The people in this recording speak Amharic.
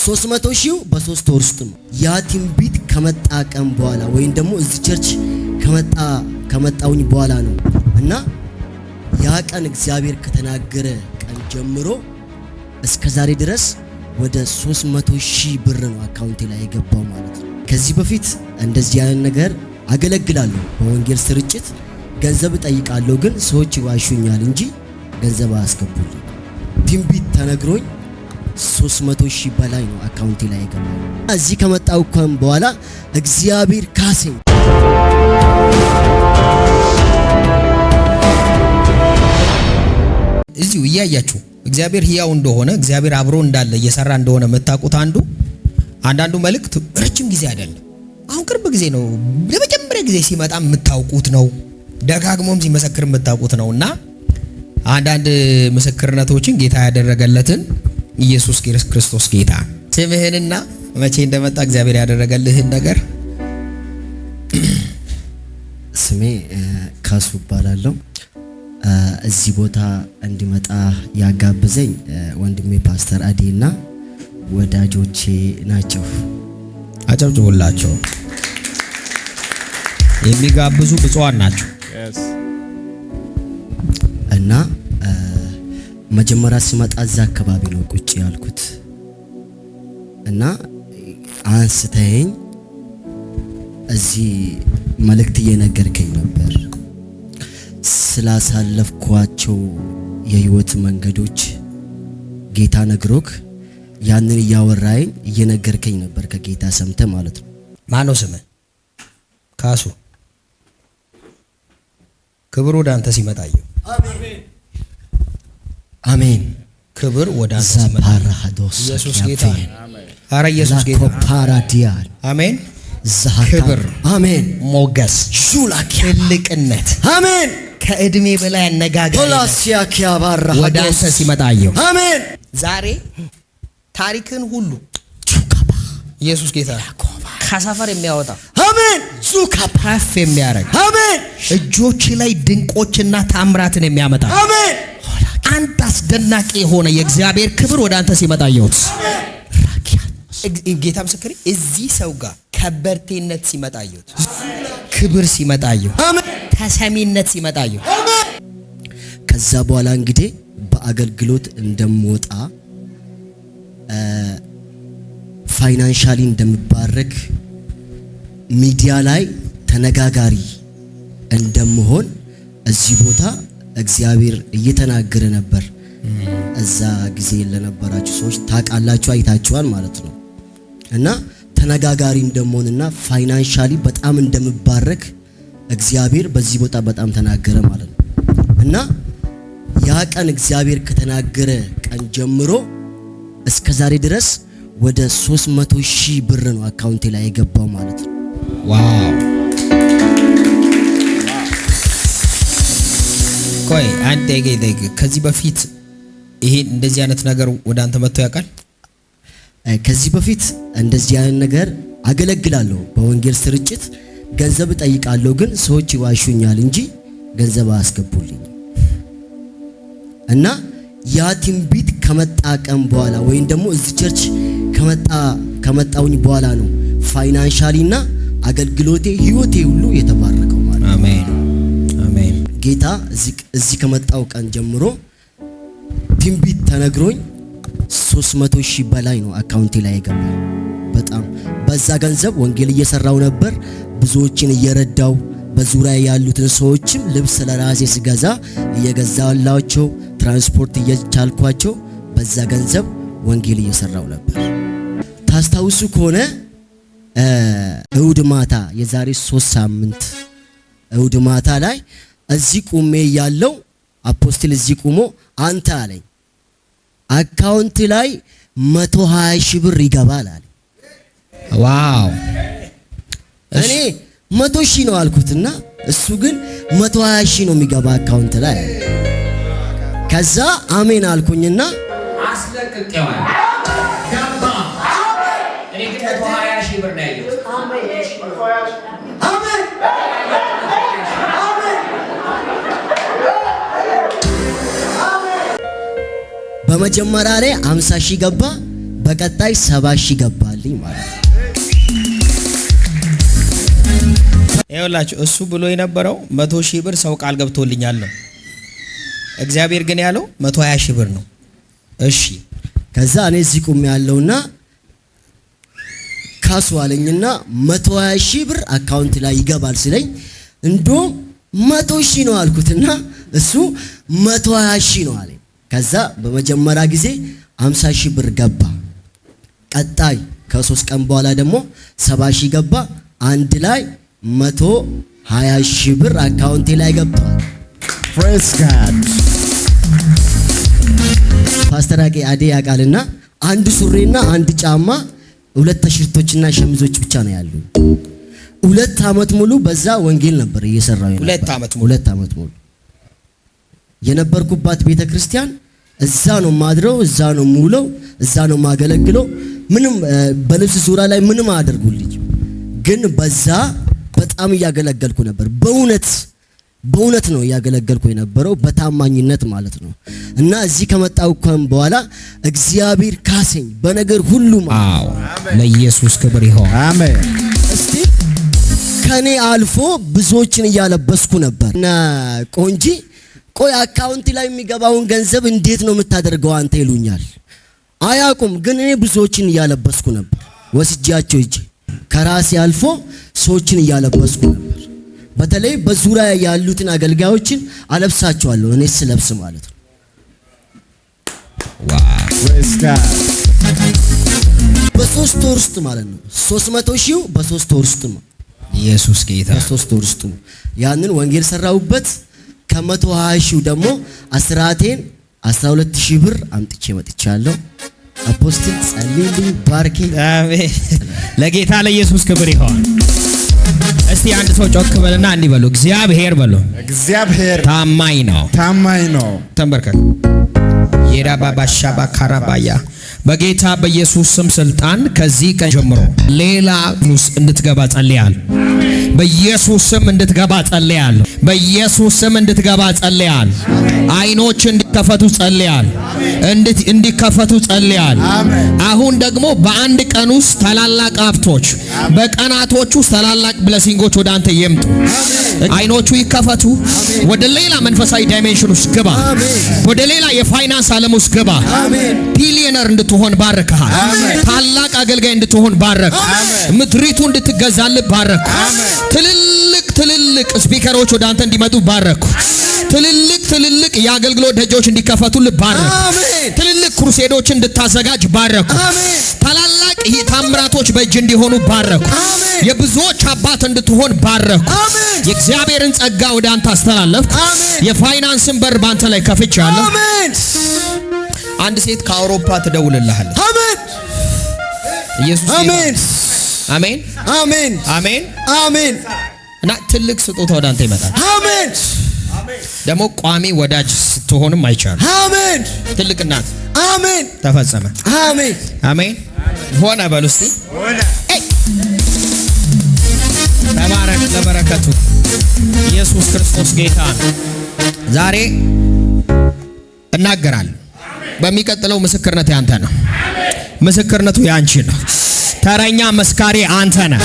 300 ሺው በ3 ወር ውስጥ ነው። ያ ትንቢት ከመጣ ቀን በኋላ ወይም ደግሞ እዚህ ቸርች ከመጣውኝ በኋላ ነው እና ያ ቀን እግዚአብሔር ከተናገረ ቀን ጀምሮ እስከ ዛሬ ድረስ ወደ 300 ሺህ ብር ነው አካውንቴ ላይ የገባው ማለት ነው። ከዚህ በፊት እንደዚህ አይነት ነገር አገለግላለሁ። በወንጌል ስርጭት ገንዘብ እጠይቃለሁ፣ ግን ሰዎች ይዋሹኛል እንጂ ገንዘብ አያስገቡልኝ። ትንቢት ተነግሮኝ 300 ሺህ በላይ ነው አካውንቴ ላይ የገባው። እዚህ ከመጣው ቀን በኋላ እግዚአብሔር ካሰኝ። እዚሁ እያያችሁ እግዚአብሔር ሕያው እንደሆነ እግዚአብሔር አብሮ እንዳለ እየሰራ እንደሆነ የምታውቁት አንዳንዱ መልእክት ረጅም ጊዜ አይደለም፣ አሁን ቅርብ ጊዜ ነው። ለመጀመሪያ ጊዜ ሲመጣ የምታውቁት ነው፣ ደጋግሞም ሲመሰክር የምታውቁት ነውና አንዳንድ ምስክርነቶችን ጌታ ያደረገለትን ኢየሱስ ክርስቶስ ጌታ ስምህንና መቼ እንደመጣ እግዚአብሔር ያደረገልህን ነገር። ስሜ ካሱ እባላለሁ። እዚህ ቦታ እንዲመጣ ያጋብዘኝ ወንድሜ ፓስተር አዲና ወዳጆቼ ናቸው። አጨብጭቡላቸው። የሚጋብዙ ብፁዓን ናቸው። እና መጀመሪያ ሲመጣ እዛ አካባቢ ነው ቁጭ ያልኩት እና አንስተኸኝ እዚህ መልእክት እየነገርከኝ ነበር ስላሳለፍኳቸው የህይወት መንገዶች ጌታ ነግሮክ ያንን እያወራኝ እየነገርከኝ ነበር። ከጌታ ሰምተ ማለት ነው። ማነው ስምህ? ካሱ። ክብር ወደ አንተ ሲመጣየው። አሜን አሜን። ክብር ወደ አንተ ሲመጣ ኢየሱስ ጌታ። አረ ኢየሱስ ጌታ። ፓራዲያል አሜን። ክብር አሜን። ሞገስ ትልቅነት አሜን። ከእድሜ በላይ አነጋገር ወደ አንተ ሲመጣየው። አሜን። ዛሬ ታሪክን ሁሉ ኢየሱስ ጌታ ከሰፈር የሚያወጣ አሜን። ከፍ የሚያደርግ አሜን። እጆች ላይ ድንቆችና ታምራትን የሚያመጣ አሜን። አንድ አስደናቂ የሆነ የእግዚአብሔር ክብር ወደ አንተ ሲመጣየውት ጌታ ምስክሬ፣ እዚህ ሰው ጋር ከበርቴነት ሲመጣየውት፣ ክብር ሲመጣየው፣ ተሰሚነት ሲመጣየው፣ ከዛ በኋላ እንግዲህ በአገልግሎት እንደምወጣ ፋይናንሻሊ እንደምባረክ ሚዲያ ላይ ተነጋጋሪ እንደምሆን እዚህ ቦታ እግዚአብሔር እየተናገረ ነበር። እዛ ጊዜ ለነበራችሁ ሰዎች ታውቃላችሁ፣ አይታችኋል ማለት ነው። እና ተነጋጋሪ እንደምሆንና ፋይናንሻሊ በጣም እንደምባረክ እግዚአብሔር በዚህ ቦታ በጣም ተናገረ ማለት ነው። እና ያ ቀን እግዚአብሔር ከተናገረ ቀን ጀምሮ እስከ ዛሬ ድረስ ወደ 300 ሺህ ብር ነው አካውንቴ ላይ የገባው ማለት ነው። ዋው! ቆይ አንዴ ከዚህ በፊት ይሄ እንደዚህ አይነት ነገር ወደ አንተ መጥቶ ያውቃል? ከዚህ በፊት እንደዚህ አይነት ነገር አገለግላለሁ። በወንጌል ስርጭት ገንዘብ እጠይቃለሁ፣ ግን ሰዎች ይዋሹኛል እንጂ ገንዘብ አያስገቡልኝ። እና ያ ትንቢት ከመጣ ቀን በኋላ ወይም ደግሞ እዚህ ቸርች ከመጣውኝ በኋላ ነው ፋይናንሻሊና አገልግሎቴ ህይወቴ ሁሉ የተባረከው ማለት ነው። አሜን አሜን። ጌታ እዚህ ከመጣው ቀን ጀምሮ ትንቢት ተነግሮኝ 300 ሺህ በላይ ነው አካውንቴ ላይ የገባው። በጣም በዛ ገንዘብ ወንጌል እየሰራው ነበር፣ ብዙዎችን እየረዳው፣ በዙሪያ ያሉትን ሰዎችም ልብስ ለራሴ ስገዛ እየገዛላቸው፣ ትራንስፖርት እየቻልኳቸው በዛ ገንዘብ ወንጌል እየሰራው ነበር። ታስታውሱ ከሆነ እሁድ ማታ የዛሬ 3 ሳምንት እሁድ ማታ ላይ እዚህ ቁሜ ያለው አፖስቶል እዚህ ቁሞ አንተ አለኝ አካውንት ላይ 120 ሺህ ብር ይገባል አለ። ዋው! እኔ 100 ሺህ ነው አልኩትና እሱ ግን 120 ሺህ ነው የሚገባ አካውንት ላይ። ከዛ አሜን አልኩኝና አስለቅቄዋል ገባ። እኔ ግን 120 ሺህ ብር ነው ያየሁት። አሜን። በመጀመሪያ ላይ 50 ሺህ ገባ። በቀጣይ 70 ሺህ ገባልኝ ማለት ነው። ይኸውላችሁ እሱ ብሎ የነበረው 100 ሺህ ብር ሰው ቃል ገብቶልኛል ነው። እግዚአብሔር ግን ያለው 120 ሺህ ብር ነው። እሺ ከዛ እኔ እዚህ ቁም ያለውና ካሱ አለኝና 120 ሺህ ብር አካውንት ላይ ይገባል ሲለኝ እንደውም 100 ሺህ ነው አልኩትና እሱ 120 ሺህ ነው አለኝ። ከዛ በመጀመሪያ ጊዜ 50 ሺህ ብር ገባ። ቀጣይ ከ3 ቀን በኋላ ደግሞ 70 ሺህ ገባ። አንድ ላይ 120 ሺህ ብር አካውንቴ ላይ ገብቷል። ፕሬዝ ጋድ። ፓስተር አዴ ያውቃልና አንድ ሱሪና አንድ ጫማ 2 ቲሸርቶችና ሸሚዞች ብቻ ነው ያሉ። 2 ዓመት ሙሉ በዛ ወንጌል ነበር እየሰራው ነበር። 2 ዓመት ሙሉ የነበርኩባት ቤተክርስቲያን እዛ ነው ማድረው፣ እዛ ነው ሙለው፣ እዛ ነው ማገለግለው። ምንም በልብስ ዙሪያ ላይ ምንም አያደርጉልኝ፣ ግን በዛ በጣም እያገለገልኩ ነበር። በእውነት ነው እያገለገልኩ የነበረው በታማኝነት ማለት ነው። እና እዚህ ከመጣው በኋላ እግዚአብሔር ካሰኝ በነገር ሁሉ አዎ፣ ለኢየሱስ ክብር ይሁን። አሜን። እስቲ ከኔ አልፎ ብዙዎችን እያለበስኩ ነበር። እና ቆንጂ ቆይ አካውንት ላይ የሚገባውን ገንዘብ እንዴት ነው የምታደርገው አንተ ይሉኛል። አያውቁም፣ ግን እኔ ብዙዎችን እያለበስኩ ነበር። ወስጃቸው እጄ ከራሴ አልፎ ሰዎችን እያለበስኩ ነበር። በተለይ በዙሪያ ያሉትን አገልጋዮችን አለብሳቸዋለሁ እኔ ስለብስ ማለት ነው። ዋው ፕሬዝ ጋድ። በ3 ወር ውስጥ ማለት ነው 300 ሺህ በ3 ወር ውስጥ ነው። ኢየሱስ ጌታ። በ3 ወር ውስጥ ነው ያንን ወንጌል ሰራሁበት። ከ120 ሺህ ደግሞ አስራቴን 12 ሺህ ብር አምጥቼ መጥቻለሁ። አፖስትል ጸልይልኝ ባርኬ። አሜን። ለጌታ ለኢየሱስ ክብር ይሁን። እስቲ አንድ ሰው ጮክ በልና እንዲህ በሉ፣ እግዚአብሔር በሉ፣ እግዚአብሔር ታማኝ ነው፣ ታማኝ ነው። ተንበርከክ። የራባባሻባ ካራባያ በጌታ በኢየሱስ ስም ስልጣን ከዚህ ቀን ጀምሮ ሌላ ንስ እንድትገባ ጸልያለሁ። በኢየሱስ ስም እንድትገባ ጸልያለሁ። በኢየሱስ ስም እንድትገባ ጸልያለሁ። አይኖች እንዲከፈቱ ጸልያለሁ። እንዲከፈቱ ጸልያለሁ። አሁን ደግሞ በአንድ ቀን ውስጥ ታላላቅ ሀብቶች፣ በቀናቶች ውስጥ ታላላቅ ብለሲንጎች ወደ አንተ ይምጡ። አይኖቹ ይከፈቱ። ወደ ሌላ መንፈሳዊ ዳይሜንሽን ውስጥ ግባ። ወደ ሌላ የፋይናንስ ዓለም ውስጥ ግባ። ቢሊየነር እንድትሆን ባረክሃል። ታላቅ አገልጋይ እንድትሆን ባረክ። ምድሪቱ እንድትገዛልህ ባረክ። ትልልቅ ስፒከሮች ወደ አንተ እንዲመጡ ባረኩ። ትልልቅ የአገልግሎት ደጆች እንዲከፈቱልህ ባረኩ። ትልልቅ ክሩሴዶችን እንድታዘጋጅ ባረኩ። ታላላቅ ታምራቶች በእጅ እንዲሆኑ ባረኩ። የብዙዎች አባት እንድትሆን ባረኩ። የእግዚአብሔርን ጸጋ ወደ አንተ አስተላለፍኩ። የፋይናንስን በር ባንተ ላይ ከፍቻለሁ። አንድ ሴት ከአውሮፓ ትደውልልሃለች። አሜን። ኢየሱስ አሜን። አሜን አሜን አሜን አሜን። እና ትልቅ ስጦታ ወደ አንተ ይመጣል። አሜን። ደግሞ ቋሚ ወዳጅ ስትሆንም አይቻልም። አሜን። ትልቅ እናት። አሜን። ተፈጸመ። አሜን አሜን። ሆነ በሉ እስቲ ተባረክ። ለበረከቱ ኢየሱስ ክርስቶስ ጌታ ነው። ዛሬ እናገራለሁ። በሚቀጥለው ምስክርነት ያንተ ነው። ምስክርነቱ ያንቺ ነው። ተረኛ መስካሪ አንተ ነህ።